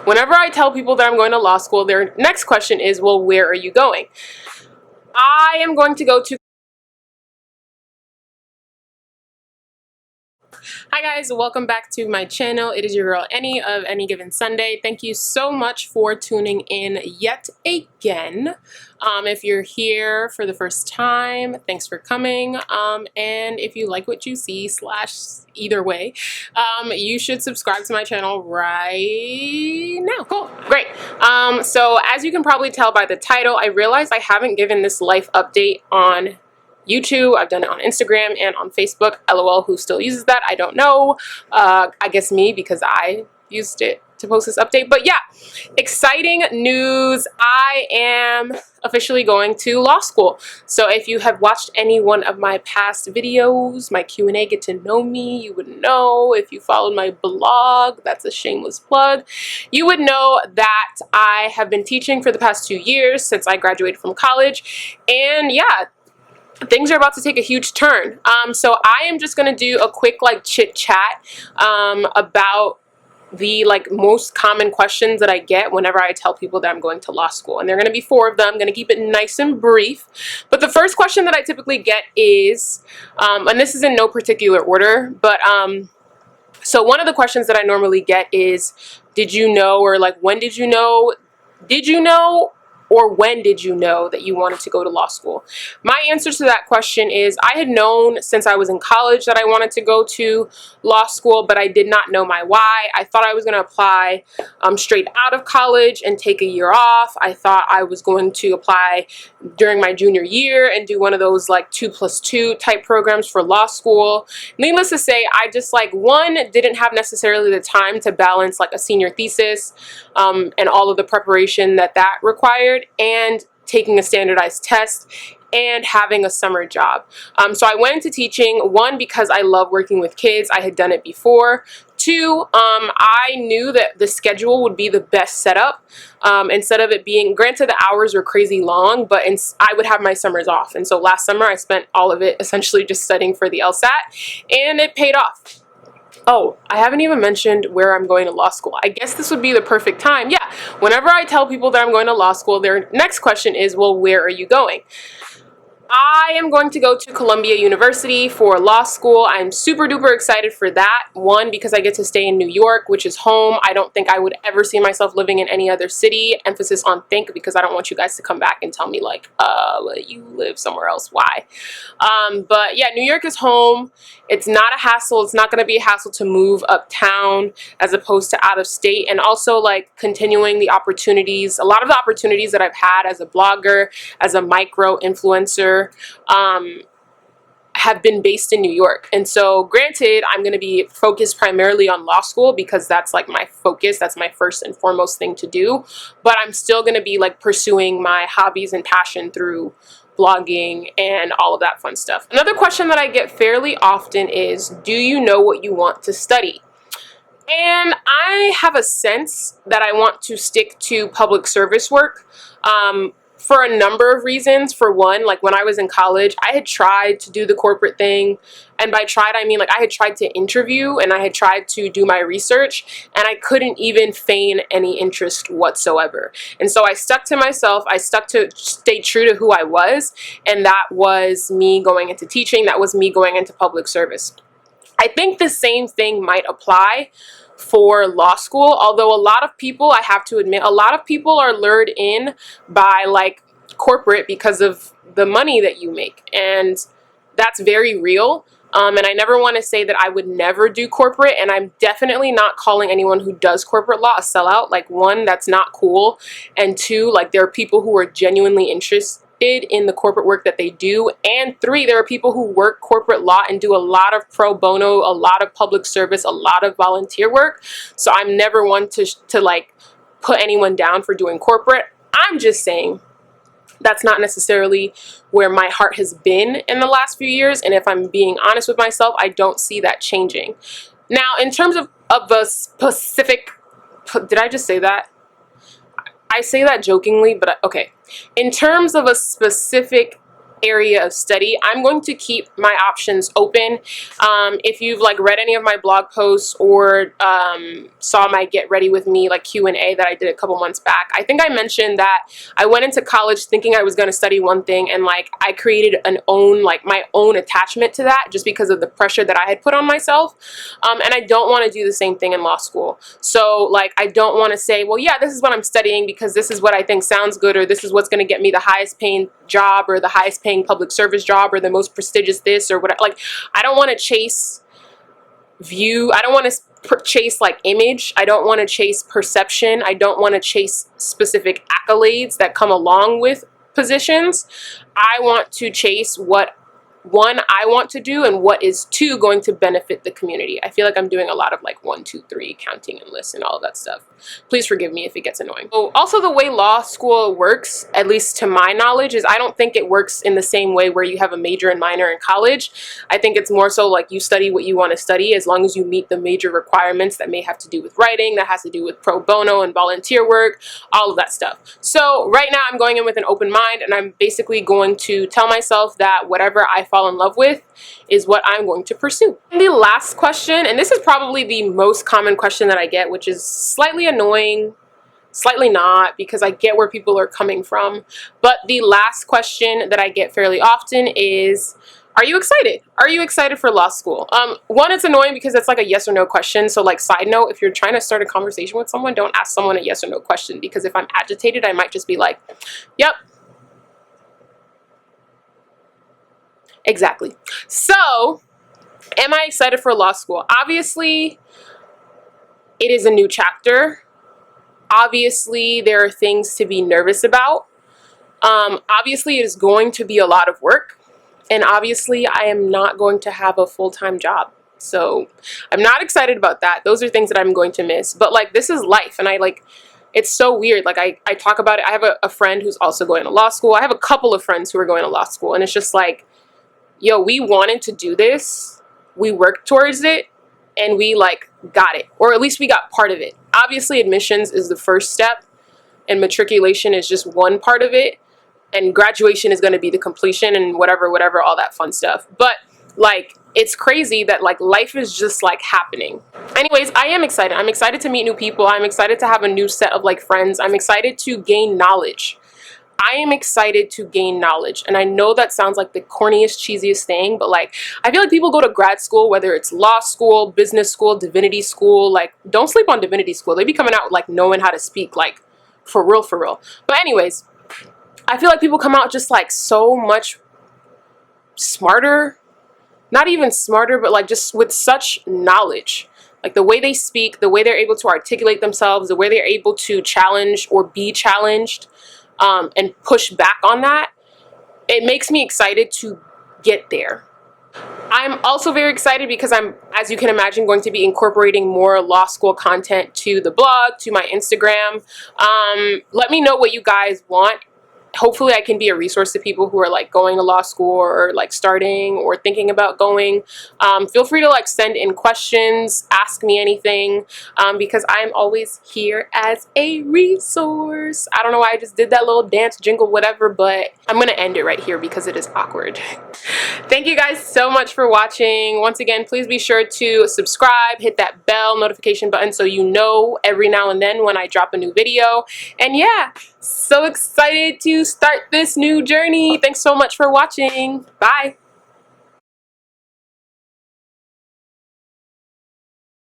Whenever I tell people that I'm going to law school, their next question is, well, where are you going? I am going to go to... Hi guys, welcome back to my channel. It is your girl Annie of Any Given Sunday. Thank you so much for tuning in yet again. If you're here for the first time, thanks for coming. And if you like what you see / either way, you should subscribe to my channel right now. Cool, great. So as you can probably tell by the title, I realized I haven't given this life update on YouTube. I've done it on Instagram and on Facebook. LOL, who still uses that? I don't know. I guess me, because I used it to post this update. But yeah, exciting news. I am officially going to law school. So if you have watched any one of my past videos, my Q&A, get to know me, you would know. If you followed my blog, that's a shameless plug, you would know that I have been teaching for the past 2 years since I graduated from college. And yeah, things are about to take a huge turn. So I am just gonna do a quick chit chat about the most common questions that I get whenever I tell people that I'm going to law school. And there are gonna be 4 of them. I'm gonna keep it nice and brief. But the first question that I typically get is, and this is in no particular order, but so one of the questions that I normally get is, did you know, or when did you know, or when did you know that you wanted to go to law school? My answer to that question is, I had known since I was in college that I wanted to go to law school, but I did not know my why. I thought I was going to apply straight out of college and take a year off. I thought I was going to apply during my junior year and do one of those 2+2 type programs for law school. Needless to say, I just one, didn't have necessarily the time to balance a senior thesis and all of the preparation that required, and taking a standardized test and having a summer job. So I went into teaching, 1, because I love working with kids. I had done it before. 2, I knew that the schedule would be the best setup. Instead of it being, granted the hours were crazy long, but I would have my summers off. And so last summer I spent all of it essentially just studying for the LSAT, and it paid off. Oh, I haven't even mentioned where I'm going to law school. I guess this would be the perfect time. Yeah, whenever I tell people that I'm going to law school, their next question is, well, where are you going? I am going to go to Columbia University for law school. I'm super duper excited for that. 1, because I get to stay in New York, which is home. I don't think I would ever see myself living in any other city. Emphasis on think, because I don't want you guys to come back and tell me you live somewhere else. Why? But yeah, New York is home. It's not a hassle. It's not going to be a hassle to move uptown as opposed to out of state. And also continuing the opportunities, a lot of the opportunities that I've had as a blogger, as a micro influencer, have been based in New York. And so granted, I'm going to be focused primarily on law school because that's my focus. That's my first and foremost thing to do. But I'm still going to be pursuing my hobbies and passion through blogging and all of that fun stuff. Another question that I get fairly often is, do you know what you want to study? And I have a sense that I want to stick to public service work. For a number of reasons. For 1, when I was in college, I had tried to do the corporate thing. And by tried, I mean I had tried to interview and I had tried to do my research, and I couldn't even feign any interest whatsoever. And so I stuck to myself. I stuck to stay true to who I was. And that was me going into teaching. That was me going into public service. I think the same thing might apply for law school, although a lot of people, I have to admit, a lot of people are lured in by corporate because of the money that you make, and that's very real. And I never want to say that I would never do corporate, and I'm definitely not calling anyone who does corporate law a sellout. 1, that's not cool, and 2, there are people who are genuinely interested in the corporate work that they do, and 3, there are people who work corporate law and do a lot of pro bono, a lot of public service, a lot of volunteer work. So I'm never one to put anyone down for doing corporate. I'm just saying that's not necessarily where my heart has been in the last few years, and if I'm being honest with myself, I don't see that changing. Now, in terms of the specific, did I just say that? I say that jokingly, but okay. In terms of a specific area of study. I'm going to keep my options open. If you've like read any of my blog posts or saw my Get Ready With Me like Q&A that I did a couple months back, I think I mentioned that I went into college thinking I was going to study one thing, and like I created my own attachment to that just because of the pressure that I had put on myself. And I don't want to do the same thing in law school. So like I don't want to say, well, yeah, this is what I'm studying because this is what I think sounds good, or this is what's going to get me the highest paying job or the highest paying public service job or the most prestigious this or whatever. Like I don't want to chase view. I don't want to chase like image. I don't want to chase perception. I don't want to chase specific accolades that come along with positions. I want to chase what, one, I want to do, and what is, two, going to benefit the community. I feel like I'm doing a lot of like 1, 2, 3 counting and lists and all of that stuff. Please forgive me if it gets annoying. So also the way law school works, at least to my knowledge, is I don't think it works in the same way where you have a major and minor in college. I think it's more so like you study what you want to study as long as you meet the major requirements that may have to do with writing, that has to do with pro bono and volunteer work, all of that stuff. So right now I'm going in with an open mind, and I'm basically going to tell myself that whatever I fall in love with is what I'm going to pursue. And the last question, and this is probably the most common question that I get, which is slightly annoying, slightly not, because I get where people are coming from. But the last question that I get fairly often is, are you excited? Are you excited for law school? One, it's annoying because it's like a yes or no question. So like side note, if you're trying to start a conversation with someone, don't ask someone a yes or no question, because if I'm agitated, I might just be like, yep. Exactly. So, am I excited for law school? Obviously, it is a new chapter. Obviously, there are things to be nervous about. Obviously, it is going to be a lot of work. And obviously, I am not going to have a full-time job. So, I'm not excited about that. Those are things that I'm going to miss. But, like, this is life. And it's so weird. Like, I talk about it. I have a friend who's also going to law school. I have a couple of friends who are going to law school. And it's just like, yo, we wanted to do this, we worked towards it, and we like got it, or at least we got part of it. Obviously admissions is the first step, and matriculation is just one part of it, and graduation is going to be the completion and whatever, all that fun stuff. But like, it's crazy that like life is just like happening. Anyways, I am excited. I'm excited to meet new people. I'm excited to have a new set of like friends. I'm excited to gain knowledge. I am excited to gain knowledge. And I know that sounds like the corniest, cheesiest thing, but like, I feel like people go to grad school, whether it's law school, business school, divinity school, like, don't sleep on divinity school. They be coming out like knowing how to speak, like, for real, for real. But anyways, I feel like people come out just like so much smarter, not even smarter, but like just with such knowledge. Like the way they speak, the way they're able to articulate themselves, the way they're able to challenge or be challenged, and push back on that, it makes me excited to get there. I'm also very excited because I'm, as you can imagine, going to be incorporating more law school content to the blog, to my Instagram. Let me know what you guys want. Hopefully I can be a resource to people who are like going to law school or like starting or thinking about going. Feel free to like send in questions, ask me anything, because I'm always here as a resource. I don't know why I just did that little dance jingle, whatever, but I'm gonna end it right here because it is awkward. Thank you guys so much for watching. Once again, please be sure to subscribe, hit that bell notification button so you know every now and then when I drop a new video. And yeah, so excited to start this new journey. Thanks so much for watching. Bye.